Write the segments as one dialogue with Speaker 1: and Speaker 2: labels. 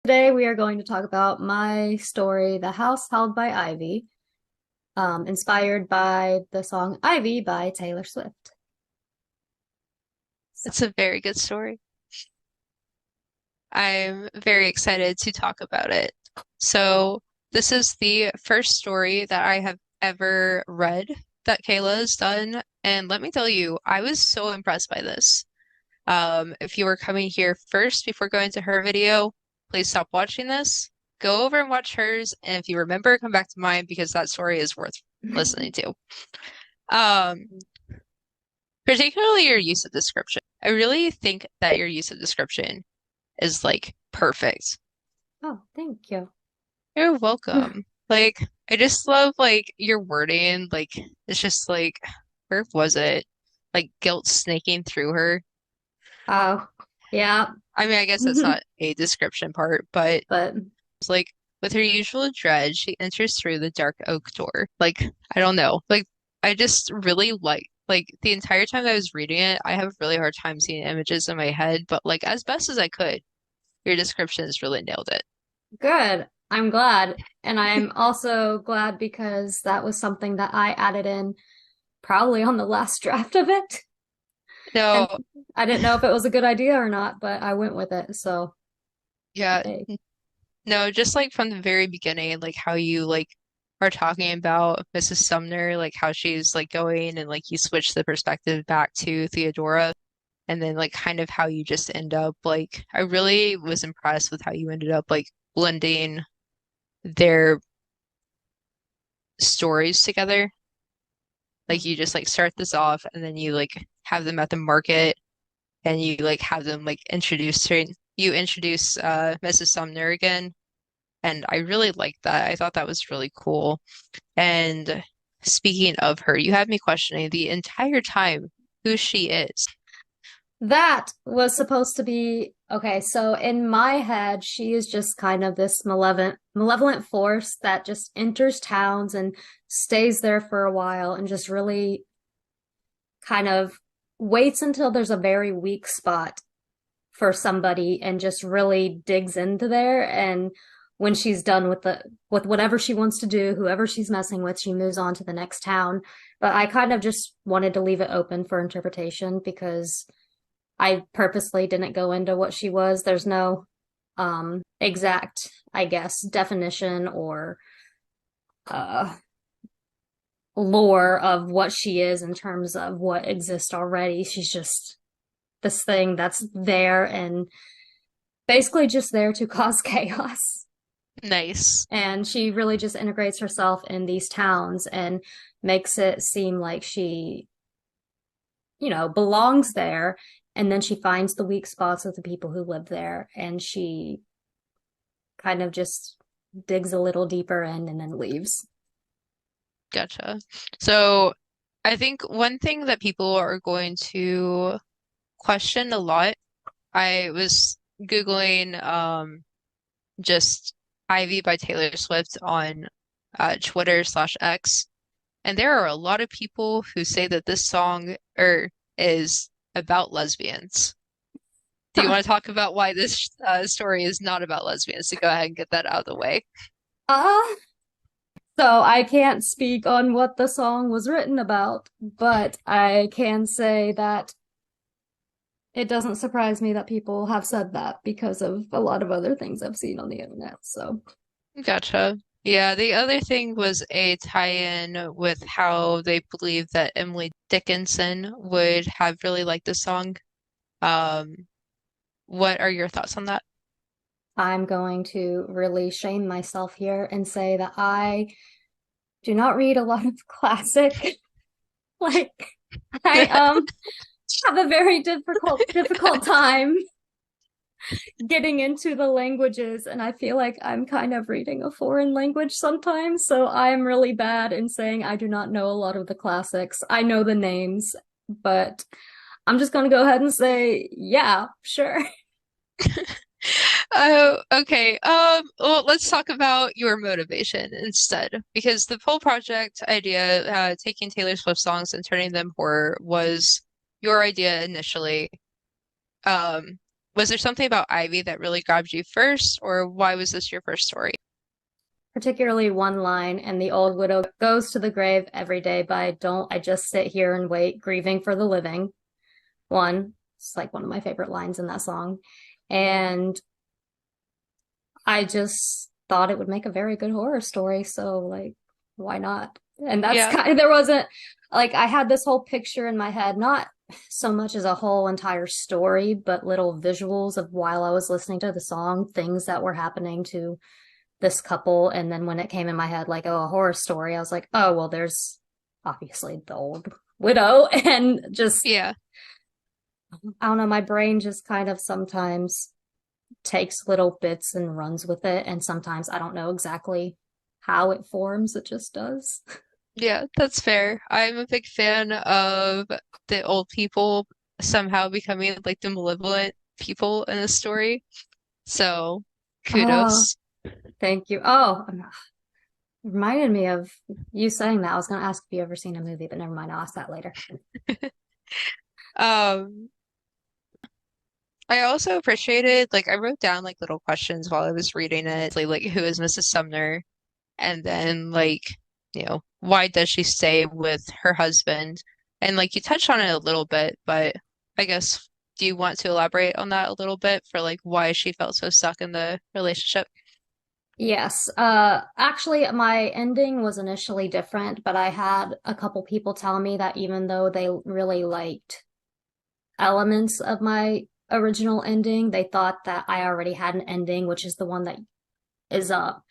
Speaker 1: Today we are going to talk about my story, The House Held by Ivy, inspired by the song Ivy by Taylor Swift. So,
Speaker 2: It's a very good story. I'm very excited to talk about it. So, this is the first story that I have ever read that Kayla has done. And let me tell you, I was so impressed by this. If you were coming here first before going to her video, please stop watching this. Go over and watch hers. And if you remember, come back to mine because that story is worth listening to. Um, Particularly your use of description. I really think that your use of description is like perfect.
Speaker 1: oh, thank you.
Speaker 2: You're welcome. Like, I just love like your wording. Like, it's just like, where was it? Like guilt snaking through her.
Speaker 1: Oh, yeah.
Speaker 2: I mean, I guess that's not a description part, but
Speaker 1: But
Speaker 2: it's like with her usual dread, she enters through the dark oak door. Like, I don't know. Like, I just really like the entire time I was reading it, I have a really hard time seeing images in my head, but like as best as I could, your descriptions really nailed it.
Speaker 1: good. I'm glad. And I'm also glad because that was something that I added in probably on the last draft of it. And
Speaker 2: No,
Speaker 1: I didn't know if it was a good idea or not, but I went with it. So,
Speaker 2: yeah,
Speaker 1: hey.
Speaker 2: no, just like from the very beginning, like how you like are talking about Mrs. Sumner, like how she's like going and like you switch the perspective back to Theodora, and then like kind of how you just end up like I really was impressed with how you ended up like blending their stories together. Like you just like start this off and then you like have them at the market and you like have them like you introduce Mrs. Sumner again. And I really liked that. I thought that was really cool. And speaking of her, you had me questioning the entire time who she is.
Speaker 1: That was supposed to be okay. So in my head, she is just kind of this malevolent force that just enters towns and stays there for a while and just really kind of waits until there's a very weak spot for somebody and just really digs into there. And when she's done with whatever she wants to do, whoever she's messing with, she moves on to the next town. But I kind of just wanted to leave it open for interpretation because I purposely didn't go into what she was. There's no exact, I guess, definition or uh lore of what she is in terms of what exists already. She's just this thing that's there and basically just there to cause chaos.
Speaker 2: Nice.
Speaker 1: And she really just integrates herself in these towns and makes it seem like she, belongs there. And then she finds the weak spots of the people who live there and she kind of just digs a little deeper in and then leaves.
Speaker 2: Gotcha. So I think one thing that people are going to question a lot, I was Googling just Ivy by Taylor Swift on Twitter/X. And there are a lot of people who say that this song is about lesbians. Do you want to talk about why this story is not about lesbians? So go ahead and get that out of the way.
Speaker 1: Uh, so I can't speak on what the song was written about, but I can say that it doesn't surprise me that people have said that because of a lot of other things I've seen on the internet. So,
Speaker 2: Gotcha. Yeah, the other thing was a tie-in with how they believe that Emily Dickinson would have really liked the song. Um, what are your thoughts on that?
Speaker 1: I'm going to really shame myself here and say that I do not read a lot of classic. Like I have a very difficult time getting into the languages and I feel like I'm kind of reading a foreign language sometimes, so I'm really bad in saying I do not know a lot of the classics. I know the names, but I'm just going to go ahead and say, yeah, sure.
Speaker 2: Oh, okay. Well, let's talk about your motivation instead, because the whole project idea, taking Taylor Swift songs and turning them horror, was your idea initially. Um, was there something about Ivy that really grabbed you first, or why was this your first story?
Speaker 1: Particularly one line, and the old widow goes to the grave every day, but I don't, I just sit here and wait, grieving for the living. One, it's like one of my favorite lines in that song. And I just thought it would make a very good horror story. So, like, why not? And that's
Speaker 2: Yeah,
Speaker 1: kind of, there wasn't, like, I had this whole picture in my head, not so much as a whole entire story, but little visuals of while I was listening to the song, things that were happening to this couple. And then when it came in my head, like, oh, a horror story, I was like, oh, well, there's obviously the old widow. And just,
Speaker 2: yeah,
Speaker 1: I don't know, my brain just kind of sometimes takes little bits and runs with it. And sometimes I don't know exactly how it forms, it just does.
Speaker 2: yeah, that's fair. I'm a big fan of the old people somehow becoming like the malevolent people in the story. So
Speaker 1: Oh,
Speaker 2: kudos.
Speaker 1: thank you. Oh, it reminded me of you saying that. I was going to ask if you ever seen a movie, but never mind. I'll ask that later.
Speaker 2: Um, I also appreciated, like, I wrote down like little questions while I was reading it, like who is Mrs. Sumner? And then, like, why does she stay with her husband? And like, you touched on it a little bit, but I guess, do you want to elaborate on that a little bit for like why she felt so stuck in the relationship?
Speaker 1: Yes. Actually, my ending was initially different, but I had a couple people tell me that even though they really liked elements of my original ending, they thought that I already had an ending, which is the one that is up.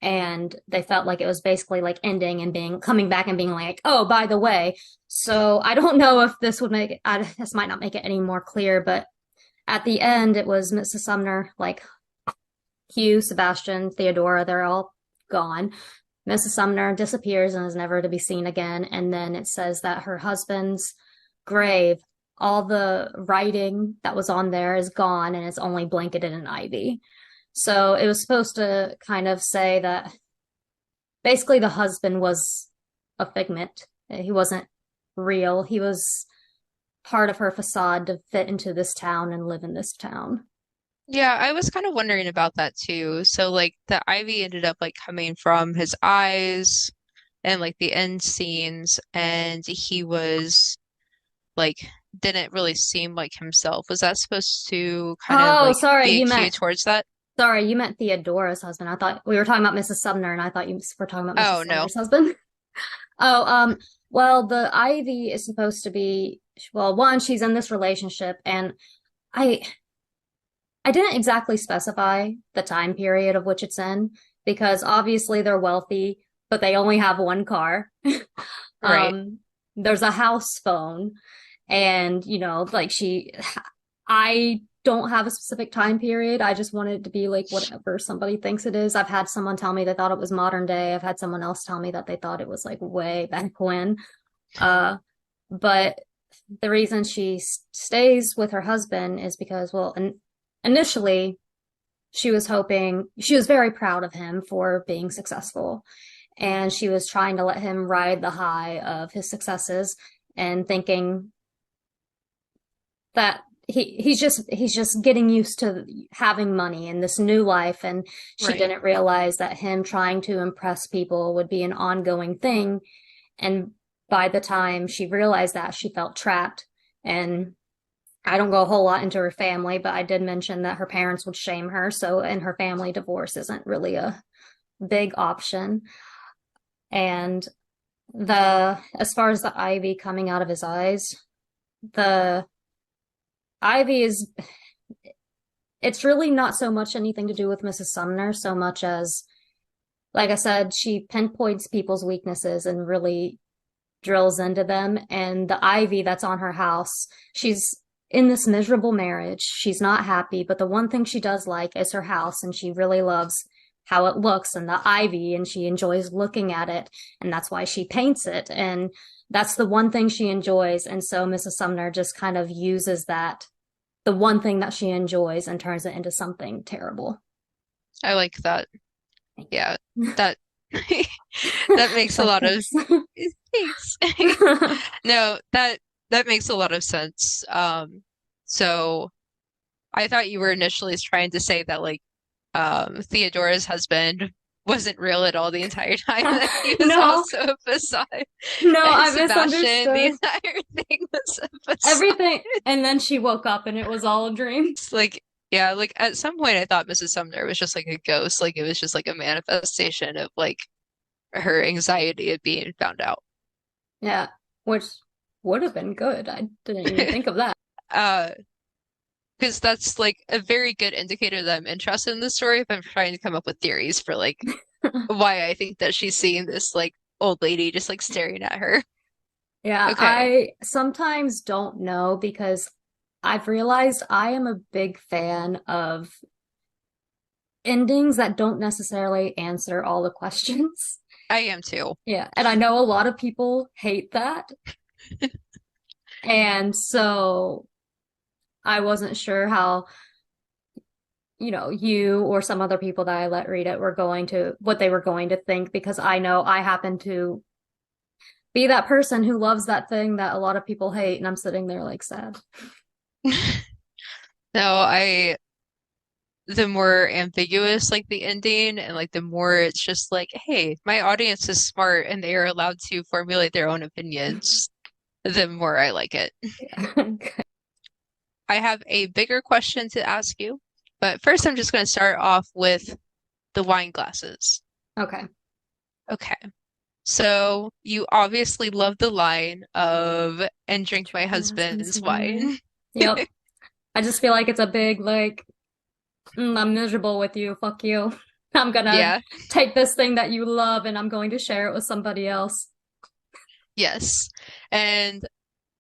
Speaker 1: And they felt like it was basically like ending and being coming back and being like, oh, by the way. So I don't know if this would make it, this might not make it any more clear, but at the end, it was Mrs. Sumner, like Hugh, Sebastian, Theodora, they're all gone. Mrs. Sumner disappears and is never to be seen again. And then it says that her husband's grave, all the writing that was on there is gone and it's only blanketed in ivy. So it was supposed to kind of say that basically the husband was a figment. He wasn't real. He was part of her facade to fit into this town and live in this town.
Speaker 2: Yeah, I was kind of wondering about that too. So like the ivy ended up like coming from his eyes and like the end scenes, and he was like didn't really seem like himself. Was that supposed to kind of
Speaker 1: Oh,
Speaker 2: like be a cue towards that?
Speaker 1: sorry, you meant Theodora's husband. I thought we were talking about Mrs. Sumner, and I thought you were talking about Mrs.
Speaker 2: Oh no.
Speaker 1: Sumner's husband. Oh, well, the Ivy is supposed to be, well, one, she's in this relationship, and I I didn't exactly specify the time period of which it's in because obviously they're wealthy, but they only have one car.
Speaker 2: Right.
Speaker 1: Um, there's a house phone, and like I don't have a specific time period. I just want it to be like whatever somebody thinks it is. I've had someone tell me they thought it was modern day. I've had someone else tell me that they thought it was like way back when. Uh, but the reason she stays with her husband is because, well, initially she was very proud of him for being successful. And she was trying to let him ride the high of his successes and thinking that he's just getting used to having money in this new life. And she
Speaker 2: Right.
Speaker 1: didn't realize that him trying to impress people would be an ongoing thing. And by the time she realized that, she felt trapped. And I don't go a whole lot into her family, but I did mention that her parents would shame her. So in her family, divorce isn't really a big option. And as far as the ivy coming out of his eyes, the ivy is, it's really not so much anything to do with Mrs. Sumner, so much as, like I said, she pinpoints people's weaknesses and really drills into them. And the ivy that's on her house, she's in this miserable marriage. She's not happy, but the one thing she does like is her house, and she really loves how it looks and the ivy, and she enjoys looking at it. And that's why she paints it. And that's the one thing she enjoys. And so Mrs. Sumner just kind of uses that, the one thing that she enjoys, and turns it into something terrible.
Speaker 2: I like that. Yeah. That that makes
Speaker 1: It's
Speaker 2: a
Speaker 1: like,
Speaker 2: lot of
Speaker 1: thanks.
Speaker 2: thanks. No, that makes a lot of sense. So I thought you were initially trying to say that like Theodora's husband wasn't real at all the entire time, that he was
Speaker 1: No,
Speaker 2: also a facade.
Speaker 1: no,
Speaker 2: And
Speaker 1: I
Speaker 2: Sebastian, the
Speaker 1: misunderstood
Speaker 2: entire thing was a facade.
Speaker 1: everything. And then she woke up and it was all a dream.
Speaker 2: It's like, yeah, like at some point I thought Mrs. Sumner was just like a ghost, like it was just like a manifestation of like her anxiety of being found out.
Speaker 1: Yeah, which would have been good. I didn't even think of that.
Speaker 2: Uh, because that's like a very good indicator that I'm interested in the story if I'm trying to come up with theories for like why I think that she's seeing this like old lady just like staring at her.
Speaker 1: Yeah,
Speaker 2: Okay.
Speaker 1: I sometimes don't know because I've realized I am a big fan of endings that don't necessarily answer all the questions.
Speaker 2: I am too.
Speaker 1: Yeah, and I know a lot of people hate that. And so I wasn't sure how, you or some other people that I let read it were going to, what they were going to think, because I know I happen to be that person who loves that thing that a lot of people hate, and I'm sitting there like sad.
Speaker 2: No, I the more ambiguous like the ending and like the more it's just like, hey, my audience is smart and they are allowed to formulate their own opinions, the more I like it. I have a bigger question to ask you, but first I'm just going to start off with the wine glasses.
Speaker 1: Okay.
Speaker 2: Okay. So you obviously love the line of "and drink my
Speaker 1: My husband's
Speaker 2: husband's
Speaker 1: wine.
Speaker 2: wine."
Speaker 1: Yep. I just feel like it's a big, like, I'm miserable with you. Fuck you. I'm gonna
Speaker 2: Yeah,
Speaker 1: take this thing that you love and I'm going to share it with somebody else.
Speaker 2: yes. And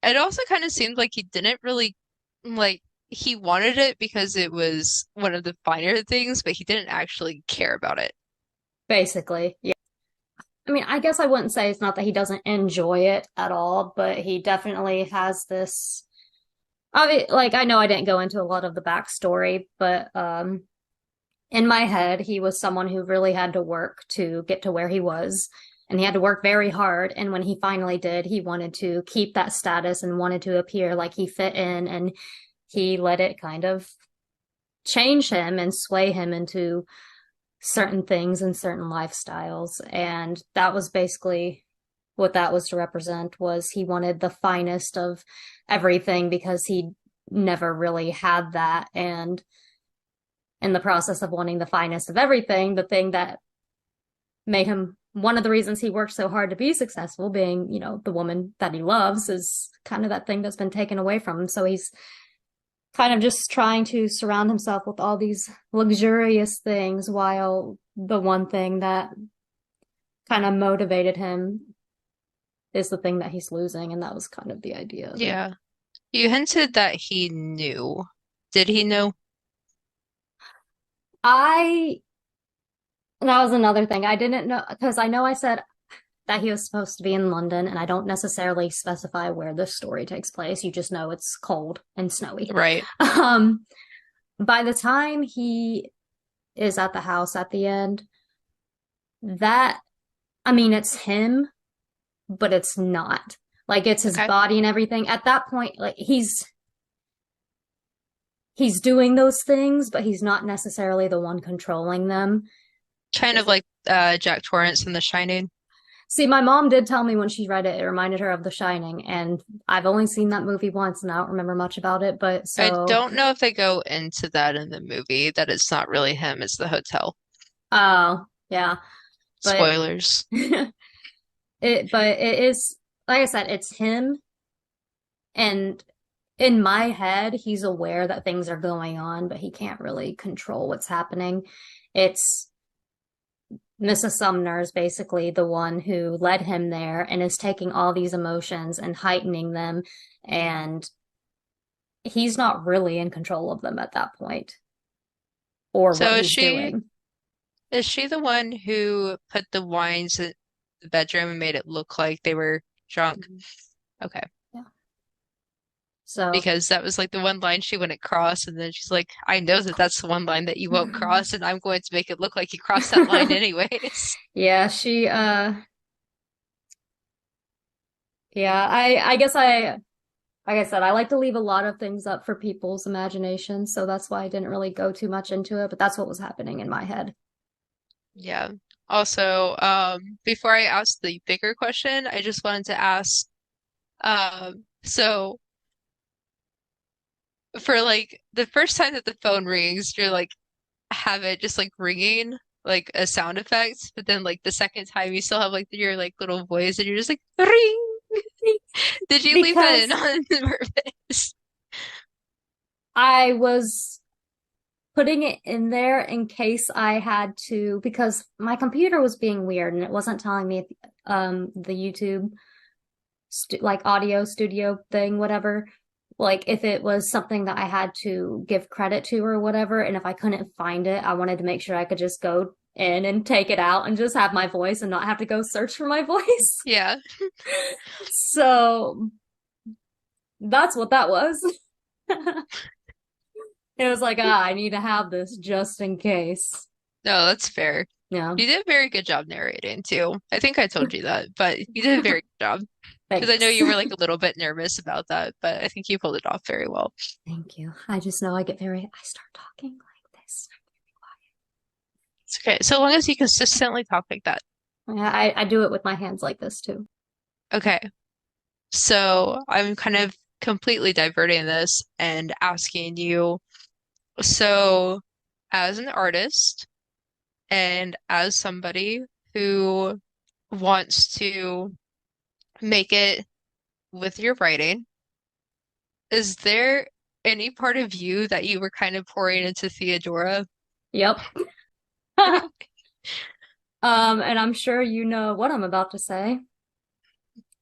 Speaker 2: it also kind of seemed like he didn't really like he wanted it because it was one of the finer things, but he didn't actually care about it.
Speaker 1: Basically. Yeah. I mean, I guess I wouldn't say it's not that he doesn't enjoy it at all, but he definitely has this. Like, I know I didn't go into a lot of the backstory, but in my head, he was someone who really had to work to get to where he was. And he had to work very hard. And when he finally did, he wanted to keep that status and wanted to appear like he fit in. And he let it kind of change him and sway him into certain things and certain lifestyles. And that was basically what that was to represent, was he wanted the finest of everything because he never really had that. And in the process of wanting the finest of everything, the thing that made him, one of the reasons he worked so hard to be successful, being, the woman that he loves, is kind of that thing that's been taken away from him. So he's kind of just trying to surround himself with all these luxurious things while the one thing that kind of motivated him is the thing that he's losing. And that was kind of the idea of it.
Speaker 2: Yeah. You hinted that he knew. Did he know?
Speaker 1: I, that was another thing. I didn't know, because I know I said that he was supposed to be in London, and I don't necessarily specify where this story takes place. You just know it's cold and snowy.
Speaker 2: Right.
Speaker 1: Um, by the time he is at the house at the end, that, I mean, it's him, but it's not. Like, it's his
Speaker 2: Okay.
Speaker 1: body and everything. At that point, like, he's doing those things, but he's not necessarily the one controlling them.
Speaker 2: Kind of like Jack Torrance in The Shining.
Speaker 1: See, my mom did tell me when she read it, it reminded her of The Shining, and I've only seen that movie once and I don't remember much about it, but
Speaker 2: I
Speaker 1: so,
Speaker 2: don't know if they go into that in the movie, that it's not really him, it's the hotel.
Speaker 1: oh, yeah, but
Speaker 2: Spoilers.
Speaker 1: it is, like I said, it's him, and in my head, he's aware that things are going on, but he can't really control what's happening. It's Mrs. Sumner is basically the one who led him there and is taking all these emotions and heightening them, and he's not really in control of them at that point or
Speaker 2: So
Speaker 1: what he's doing.
Speaker 2: is she the one who put the wines in the bedroom and made it look like they were drunk? Okay.
Speaker 1: Yeah. So,
Speaker 2: Because that was like the one line she wouldn't cross, and then she's like, I know that that's the one line that you won't cross, and I'm going to make it look like you crossed that line anyways.
Speaker 1: yeah, yeah, I guess I like I said, I like to leave a lot of things up for people's imagination, so that's why I didn't really go too much into it, but that's what was happening in my head.
Speaker 2: Yeah. Also, before I ask the bigger question, I just wanted to ask, so for like the first time that the phone rings, you're like have it just like ringing like a sound effect, but then like the second time you still have like your like little voice and you're just like ring. Did you leave that in
Speaker 1: Because
Speaker 2: on purpose?
Speaker 1: I was putting it in there in case I had to, because my computer was being weird and it wasn't telling me the YouTube st like audio studio thing, whatever. Like if it was something that I had to give credit to or whatever, and if I couldn't find it, I wanted to make sure I could just go in and take it out and just have my voice and not have to go search for my voice.
Speaker 2: Yeah.
Speaker 1: So that's what that was. It was like, I need to have this just in case.
Speaker 2: No, that's fair.
Speaker 1: Yeah.
Speaker 2: You did a very good job narrating too. I think I told you that, but you did a very good job because I know
Speaker 1: Thanks.
Speaker 2: you were like a little bit nervous about that, but I think you pulled it off very well.
Speaker 1: Thank you. I just know I start talking like this.
Speaker 2: It's okay. So long as you consistently talk like that.
Speaker 1: Yeah, I do it with my hands like this too.
Speaker 2: Okay. So I'm kind of completely diverting this and asking you, so as an artist and as somebody who wants to make it with your writing, is there any part of you that you were kind of pouring into Theodora?
Speaker 1: Yep. And I'm sure you know what I'm about to say.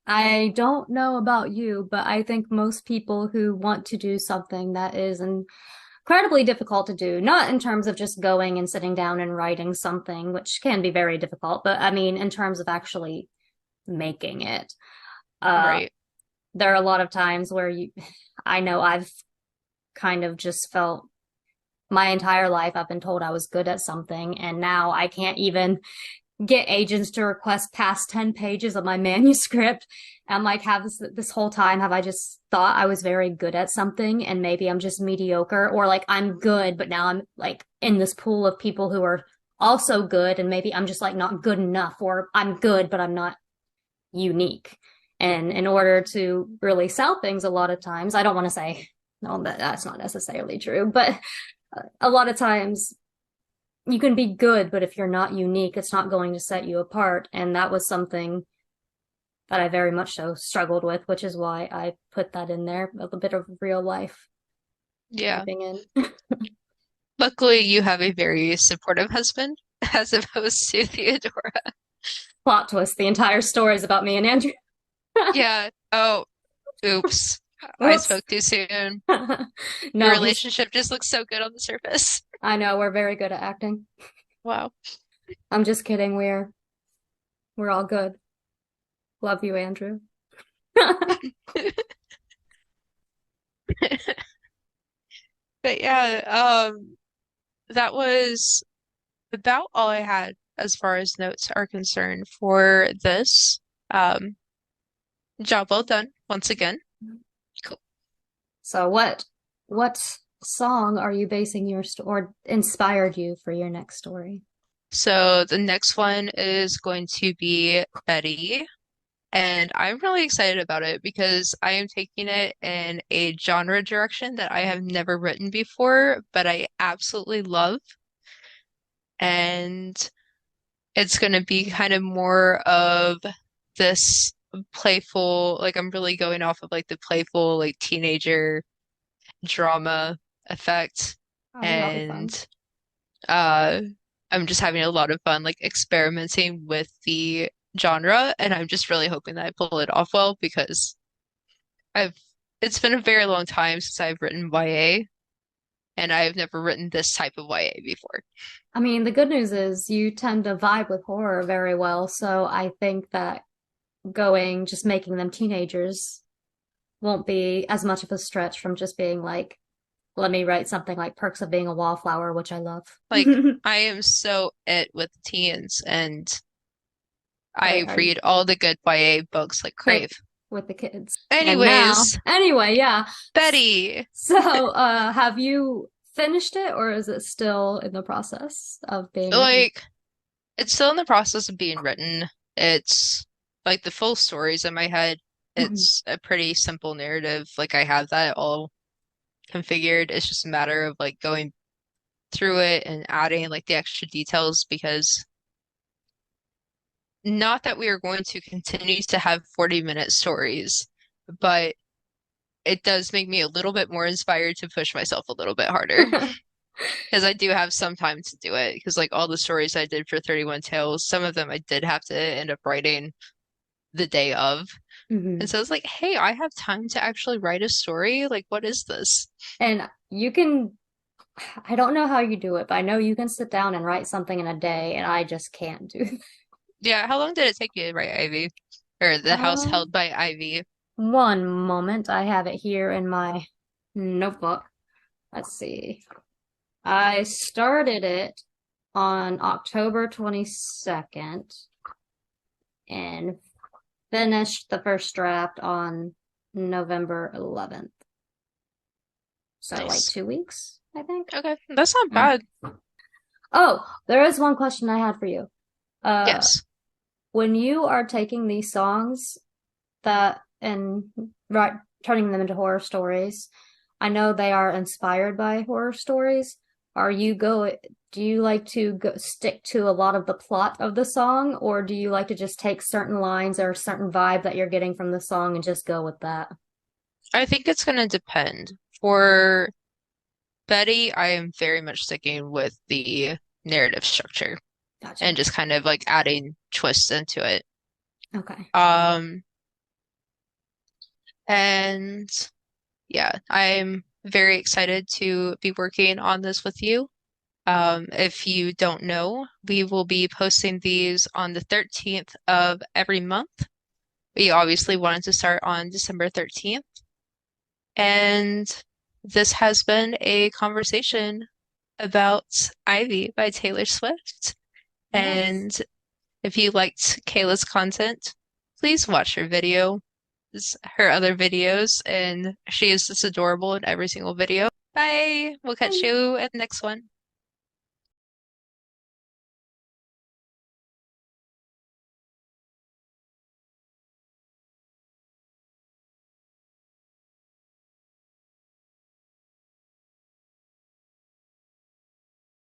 Speaker 1: I don't know about you, but I think most people who want to do something that is incredibly difficult to do, not in terms of just going and sitting down and writing something, which can be very difficult, but I mean, in terms of actually making it. Uh,
Speaker 2: Right.
Speaker 1: there are a lot of times where I know I've kind of just felt my entire life I've been told I was good at something, and now I can't even get agents to request past 10 pages of my manuscript. And like, have this whole time, have I just thought I was very good at something and maybe I'm just mediocre, or like I'm good, but now I'm like in this pool of people who are also good and maybe I'm just like not good enough, or I'm good, but I'm not unique. And in order to really sell things, a lot of times, I don't want to say, no, that's not necessarily true, but a lot of times you can be good, but if you're not unique, it's not going to set you apart. And that was something that I very much so struggled with, which is why I put that in there, a bit of real life
Speaker 2: Yeah.
Speaker 1: creeping in.
Speaker 2: Luckily, you have a very supportive husband as opposed to Theodora.
Speaker 1: Plot twist, the entire story is about me and Andrew.
Speaker 2: Yeah. Oh, oops. I
Speaker 1: Whoops.
Speaker 2: spoke too soon. Your
Speaker 1: No, he's,
Speaker 2: relationship just looks so good on the surface.
Speaker 1: I know we're very good at acting.
Speaker 2: Wow.
Speaker 1: I'm just kidding. We're all good. Love you, Andrew.
Speaker 2: But yeah, that was about all I had as far as notes are concerned for this. Um, job well done once again. Cool.
Speaker 1: So what song are you basing your or inspired you for your next story?
Speaker 2: So the next one is going to be Betty, and I'm really excited about it because I am taking it in a genre direction that I have never written before, but I absolutely love. And it's going to be kind of more of this playful, like I'm really going off of like the playful, like teenager drama effect.
Speaker 1: I think that'll be fun.
Speaker 2: And uh I'm just having a lot of fun like experimenting with the genre, and I'm just really hoping that I pull it off well because I've it's been a very long time since I've written YA, and I've never written this type of YA before.
Speaker 1: I mean, the good news is you tend to vibe with horror very well, so I think that just making them teenagers won't be as much of a stretch from just being like, let me write something like Perks of Being a Wallflower, which I love.
Speaker 2: Like I am so it with teens, and
Speaker 1: Wait,
Speaker 2: I read all the good YA books like
Speaker 1: wait,
Speaker 2: Crave.
Speaker 1: with the kids. And now,
Speaker 2: Anyways,
Speaker 1: anyway, yeah.
Speaker 2: Betty.
Speaker 1: So, have you finished it or is it still in the process of being written?
Speaker 2: Like, it's still in the process of being written. It's like the full stories in my head.
Speaker 1: Mhm.
Speaker 2: It's a pretty simple narrative. Like I have that all configured. It's just a matter of like going through it and adding like the extra details because not that we are going to continue to have 40-minute stories, but it does make me a little bit more inspired to push myself a little bit harder because I do have some time to do it. Because like all the stories I did for 31 Tales, some of them I did have to end up writing the day of. And
Speaker 1: Mhm.
Speaker 2: so it's like, hey, I have time to actually write a story. Like, what is this?
Speaker 1: And you can, I don't know how you do it, but I know you can sit down and write something in a day, and I just can't do that.
Speaker 2: Yeah, how long did it take you to write Ivy? Or the house
Speaker 1: Um,
Speaker 2: held by Ivy?
Speaker 1: one moment. I have it here in my notebook. Let's see. I started it on October 22nd and finished the first draft on November 11th. So like
Speaker 2: Nice.
Speaker 1: 2 weeks, I think.
Speaker 2: Okay, that's not
Speaker 1: Mm.
Speaker 2: bad.
Speaker 1: Oh, there is one question I had for you. Uh,
Speaker 2: Yes.
Speaker 1: when you are taking these songs that and right turning them into horror stories, I know they are inspired by horror stories. Are you go do you like to stick to a lot of the plot of the song, or do you like to just take certain lines or a certain vibe that you're getting from the song and just go with that?
Speaker 2: I think it's going to depend. For Betty, I am very much sticking with the narrative structure and
Speaker 1: Gotcha.
Speaker 2: just kind of like adding twists into it.
Speaker 1: Okay.
Speaker 2: Um, and yeah, I'm very excited to be working on this with you. If you don't know, we will be posting these on the 13th of every month. We obviously wanted to start on December 13th. And this has been a conversation about Ivy by Taylor Swift.
Speaker 1: Yes.
Speaker 2: And if you liked Kayla's content, please watch her video, her other videos, and she is just adorable in every single video. Bye. We'll catch
Speaker 1: Bye.
Speaker 2: you in the next one.